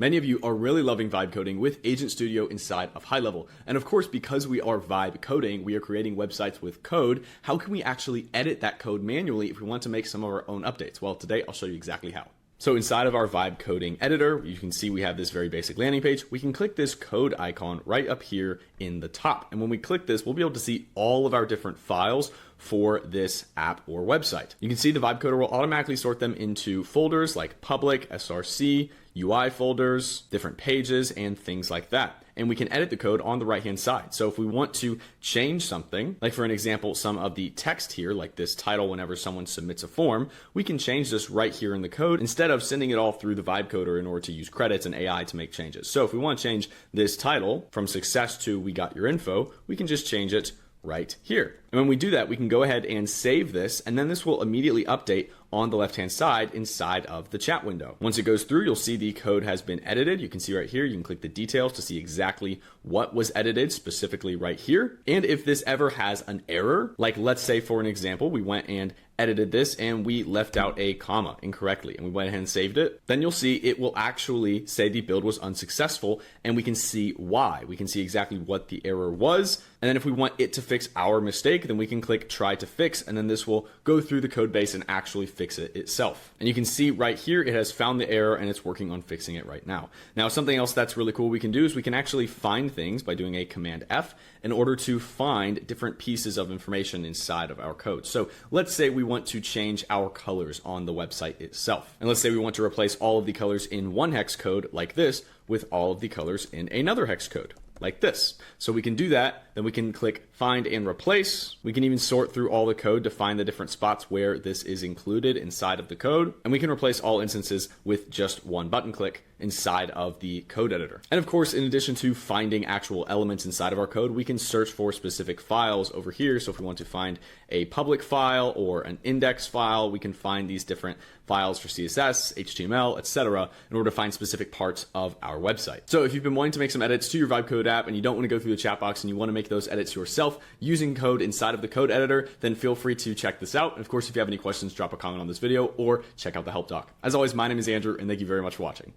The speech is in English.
Many of you are really loving vibe coding with Agent Studio inside of HighLevel. And of course, because we are vibe coding, we are creating websites with code. How can we actually edit that code manually if we want to make some of our own updates? Well, today I'll show you exactly how. So inside of our vibe coding editor, you can see we have this very basic landing page. We can click this code icon right up here in the top. And when we click this, we'll be able to see all of our different files for this app or website. You can see the vibe coder will automatically sort them into folders like public, SRC, UI folders, different pages, and things like that. And we can edit the code on the right-hand side. So if we want to change something, like for an example, some of the text here, like this title whenever someone submits a form, we can change this right here in the code instead of sending it all through the vibe coder in order to use credits and AI to make changes. So if we want to change this title from success to we got your info, we can just change it right here. And when we do that, we can go ahead and save this, and then this will immediately update on the left-hand side inside of the chat window. Once it goes through, you'll see the code has been edited. You can see right here, you can click the details to see exactly what was edited specifically right here. And if this ever has an error, like let's say for an example, we went and edited this and we left out a comma incorrectly and we went ahead and saved it, then you'll see it will actually say the build was unsuccessful, and we can see why. We can see exactly what the error was. And then if we want it to fix our mistake, then we can click try to fix, and then this will go through the code base and actually fix it itself. And you can see right here, it has found the error and it's working on fixing it right now. Now, something else that's really cool we can do is we can actually find things by doing a Command F in order to find different pieces of information inside of our code. So let's say we want to change our colors on the website itself. And let's say we want to replace all of the colors in one hex code like this with all of the colors in another hex code like this. So we can do that. Then we can click find and replace. We can even sort through all the code to find the different spots where this is included inside of the code. And we can replace all instances with just one button click inside of the code editor. And of course, in addition to finding actual elements inside of our code, we can search for specific files over here. So if we want to find a public file or an index file, we can find these different files for CSS, HTML, etc. in order to find specific parts of our website. So if you've been wanting to make some edits to your Vibe Code app and you don't want to go through the chat box and you want to make those edits yourself using code inside of the code editor, then feel free to check this out. And of course, if you have any questions, drop a comment on this video or check out the help doc. As always, my name is Andrew, and thank you very much for watching.